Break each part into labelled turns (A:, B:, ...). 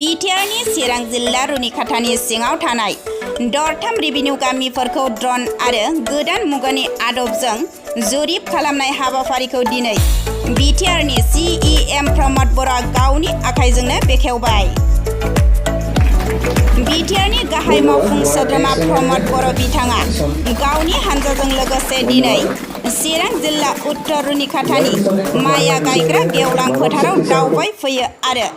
A: बिटिआरनि चिरां जिल्ला रुनिखाथानि सिङाव थानाय दरथाम रेभिनिउ गामिफोरखौ ड्रन आरो गोदान मुगानि आदबजों जरिब खालामनाय हाबाफारिखौ दिनै बिटिआरनि CEM प्रमद बर'आ गावनि आखाइजोंनो बेखेवबाय। बिटिआरनि गाहाय मावफुं सोद्रोमा प्रमद बर' बिथाङा गावनि हानजाजों लोगोसे दिनै चिरां जिल्ला उत्तर रुनिखाथानि माया गायग्रा गेवलां फोथाराव दावबाय फैयो आरो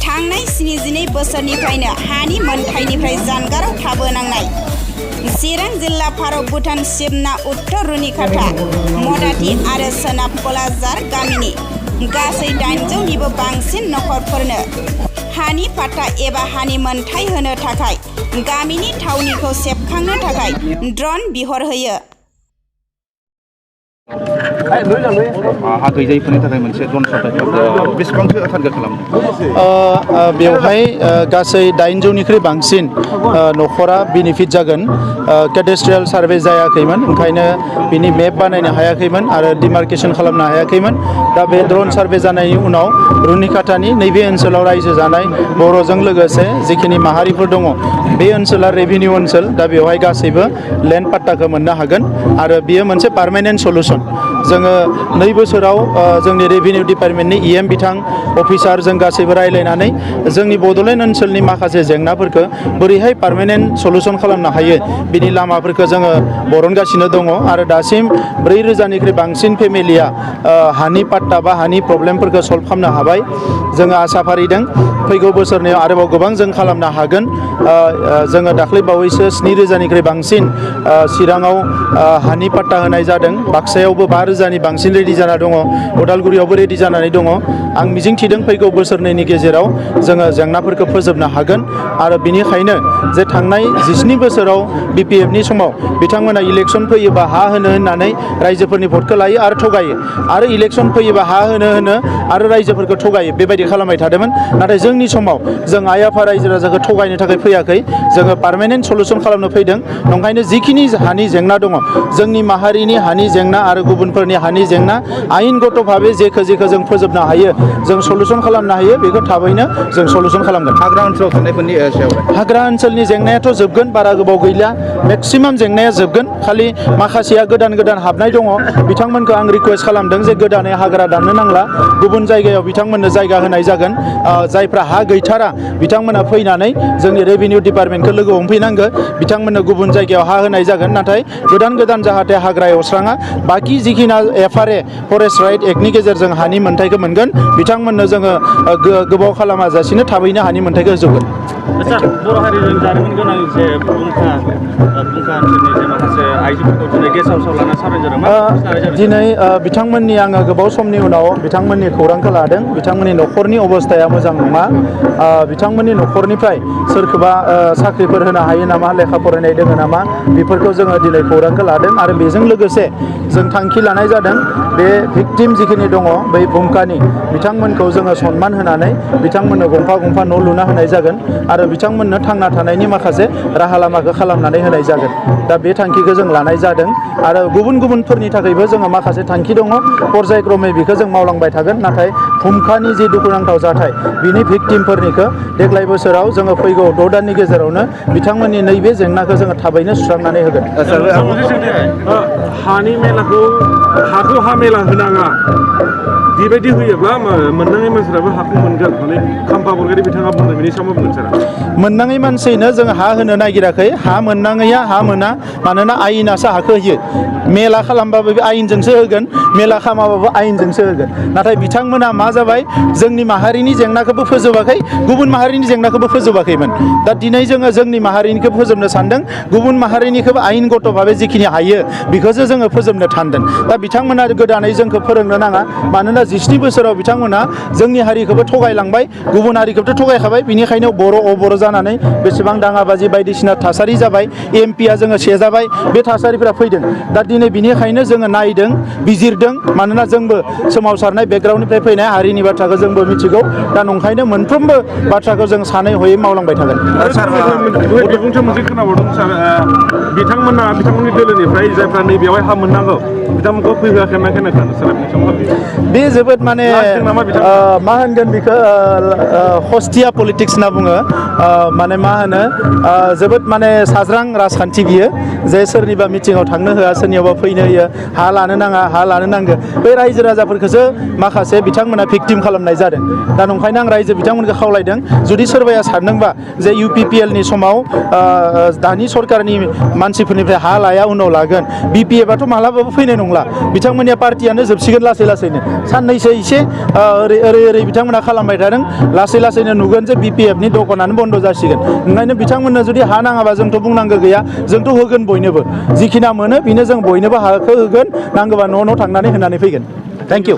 A: थांनाय 72 बोसोरनिफ्रायनो हानि मोनथायनिफ्राय जानगाराव थाबोनांनाय चिरां जिल्ला भारत भुटान सिमना उत्तर रुनिखाथा मदाति आरो सोनाब कलाजार गामिनि गासै 800निबो बांसिन नखरफोरनो हानि पाट्टा एबा हानि मोनथाय होनो थाखाय गामिनि थावनिखौ सेबखांनो थाखाय ड्रन बिहरहोयो।
B: हा गैजायैफोरनि थाखाय मोनसे ड्रन साप्लाइ बेसेबांसो टारगेट खालामदों?
C: बेवहाय गासै 800निख्रुइ बांसिन नखरा बेनिफिट जागोन। केडेस्ट्रियेल सार्भे जायाखैमोन, ओंखायनो बिनि मेप बानायनो हायाखैमोन आरो डिमार्केसन खालामनो हायाखैमोन। दा बे ड्रन सार्भे जानायनि उनाव रुनिखाथानि नैबे ओनसोलाव रायजो जानाय बर'जों लोगोसे जिखिनि माहारिफोर दङ, बे ओनसोला रेभिनिउ ओनसोल। दा बेवहाय गासैबो लेन्ड पाट्टाखौ मोननो हागोन आरो बियो मोनसे पार्मानेन्ट सलुसन। जोङो 2 बोसोराव जोंनि रेभिनिउ डिपार्टमेन्टनि EM बिथां अफिसार जों गासैबो रायलायनानै जोंनि बड'लेण्ड ओनसोलनि माखासे जेंनाफोरखौ बोरैहाय पार्मानेन्ट सलुसन खालामनो हायो बिनि लामाफोरखौ जोङो बरनगासिनो दङ आरो दासिम 4000निख्रुइ बांसिन फेमिलिया हानि पाट्टा बा हानि प्रब्लेमफोरखौ सल्भ खालामनो हाबाय। जोङो आसा फारिदों फैगौ बोसोरनियाव आरोबाव गोबां जों खालामनो हागोन। जोङो दाख्लै बावैसो 7000निख्रुइ बांसिन चिराङाव हानि पाट्टा होनाय जादों। बाक्सायावबो 5000नि बांसिन रेडि जाना दङ, उदालगुरियावबो रेडि जानानै दङ। आं मिजिंथिदों फैगौ बोसोरनैनि गेजेराव जोङो जेंनाफोरखौ फोजोबनो हागोन आरो बिनिखायनो जे थांनाय 17 बोसोराव BPFनि समाव बिथांमोना इलेक्सन फैयोबा हा होनो होननानै रायजोफोरनि भटखौ लायो आरो थगायो, आरो इलेक्सन फैयोबा हा होनो आरो रायजोफोरखौ थगायो, बेबायदि खालामबाय थादोंमोन। नाथाय जोंनि समाव जों आइ आफा रायजो राजाखौ थगायनो थाखाय फैयाखै, जोङो पार्मानेन्ट सलुसन खालामनो फैदों। नंखायनो जिखिनि हानि जेंना दङ, जोंनि माहारिनि हानि जेंना आरो गुबुनफोरनि हानि जेंना आयेनगत भाबै जेखौ जों फोजोबनो हायो, जों सलुसन खालामनो हायो, बेखौ थाबैनो जों सलुसन खालामगोन।
B: हाग्रा ओनसोलाव थानायफोरनि सायाव
C: हाग्रा ओनसोलनि जेंनायाथ' जोबगोन, बारा गोबाव गैला, मेक्सिमाम जेंनाया जोबगोन। खालि माखासेया गोदान हाबनाय दङ, बिथांमोनखौ आं रिकुवेस्ट खालामदों जे गोदानै हाग्रा दाननो नांला, गुबुन जायगायाव बिथांमोननो जायगा होनाय जागोन। जायफ्रा हा गैथारा बिथांमोना फैनानै जोंनि रेभिनिउ डिपार्टमेन्टखौ लोगो हमफैनांगौ, बिथांमोननो गुबुन जायगायाव हा होनाय जागोन। नाथाय गोदान जाहाथे हाग्रा एवस्राङा, बाखि जिखिना FRA फरेस्ट राइट एक्टनि गेजेरजों हानि मोनथायखौ मोनगोन, बिथांमोननो जोङो गोबाव खालामाजासिनो थाबैनो हानि मोनथायखौ होजोबगोन।
D: बर' हारिजों जारिमिन गोनां जे बुंखा ओनसोलनि जे माखासे आइजोफोरखौ दिनै गेस्ट हाउसाव लाना सावरायजादों।
C: दिनै बिथांमोननि आङो गोबाव समनि उनाव बिथांमोननि खौरांखौ लादों। बिथांमोननि न'खरनि अबस्थाया मोजां नङा। बिथांमोननि न'खरनिफ्राय सोरखौबा साख्रिफोर होनो हायो नामा, लेखा फरायनाय दङ नामा, बेफोरखौ जोङो दिनै खौरांखौ लादों आरो बेजों लोगोसे जों थांखि लानाय जादों बे भिक्टिम जिखिनि दङ बै भुमकानि, बिथांमोनखौ जोङो सनमान होनानै बिथांमोननो गंफा न' लुना होनाय जागोन आरो बिथांमोननो थांना थानायनि माखासे राहा लामाखौ खालामनानै होनाय जागोन। दा बे थांखिखौ जों लानाय जादों आरो गुबुनफोरनि थाखायबो जोङो माखासे थांखि दङ, पर्यायक्रमै बेखौ जों मावलांबाय थागोन। नाथाय भुमकानि जि दुखुनांथाव जाथाय, बिनि भिक्टिमफोरनिखौ देग्लाय बोसोराव जोङो फैगौ 6 दाननि गेजेरावनो बिथांमोननि नैबे जेंनाखौ जोङो थाबैनो सुस्रांनानै होगोन।
D: हानि मेलाखौ हाखौ हा मेला होनाङा, बेबायदि होयोब्ला मोननाङै मानसिफ्राबो हाखौ मोनगोन होननानै खाम्फा बरगयारि बिथाङा बुंदों। बेनि सायाव मा बुंगोन सारा?
C: मोननाङै मानसिनो जों हा होनो नागिराखै, हा मोननाङैया हा मोना, मानोना आयेनासो हाखौ होयो। मेला खालामबाबो बे आयेनजोंसो होगोन, मेला खालामाबाबो आयेनजोंसो होगोन। नाथाय बिथांमोना मा जाबाय, जोंनि माहारिनि जेंनाखौबो फोजोबाखै, गुबुन माहारिनि जेंनाखौबो फोजोबाखैमोन। दा दिनै जोङो जोंनि माहारिनिखौ फोजोबनो सानदों, गुबुन माहारिनिखौबो आयेनगत भाबै जिखिनि हायो बेखौसो जोङो फोजोबनो सानदों। दा बिथांमोना गोदानै जोंखौ फोरोंनो नाङा, मानोना 17 बोसोराव बिथांमोना जोंनि हारिखौबो थगायलांबाय, गुबुन हारिखौबोथ' थगायखाबाय। बिनिखायनो बर' जानानै बेसेबां दाङाबाजि बायदिसिना थासारि जाबाय, MP जोङो सेजाबाय, बे थासारिफोरा फैदों। दा दिनै बिनिखायनो जोङो नायदों, बिजिरदों, मानोना जोंबो सोमावसारनाय बेकग्राउन्डनिफ्राय फैनाय हारिनि बाथ्राखौ जोंबो मिथिगौ। दा नंखायनो मोनफ्रोमबो बाथ्राखौ जों सानै हयै मावलांबाय थागोन।
D: मोनसे खोनाबावदों सार, बिथांमोननि दोलोनिफ्राय जायफ्रा नैबेयावहाय हा मोननांगौ बिथांमोनखौ फैहोआखै होनना खोनादों।
C: बे जोबोद माने
D: लाजिदों नामा बिथाङा?
C: मा होनगोन बेखौ हस्टिया पलिटिक्स होनना बुङो माने मा होनो जोबोद माने साज्रां राजखान्थि बियो जे सोरनिबा मिटिङाव थांनो होआ सोरनियावबा फैनो होयो हा लानो नाङा हा लानो नांगौ बै रायजो राजाफोरखौसो माखासे बिथांमोना भिक्टिम खालामनाय जादों दा नंखायनो आं रायजो बिथांमोनखौ खावलायदों जुदि सोरबाया सानदोंबा जे UPPL नि समाव दानि सरकारनि मानसिफोरनिफ्राय हा लाया उनाव लागोन BPF आथ' मालाबाबो फैनाय नंला बिथांमोननिया पार्टियानो जोबसिगोन लासै लासैनो साननैसो एसे ओरै बिथांमोना खालामबाय थादों लासै लासैनो नुगोन जे BPF नि दखानानो बन्द जासिगोन ओंखायनो बिथांमोननो जुदि हा नाङाबा जोंथ' बुंनांगौ गैया जोंथ' होगोन बयनोबो जिखिना मोनो बेनो जों बयनोबो हाखौ होगोन नांगौबा न' थांनानै होनानै फैगोन थेंक इउ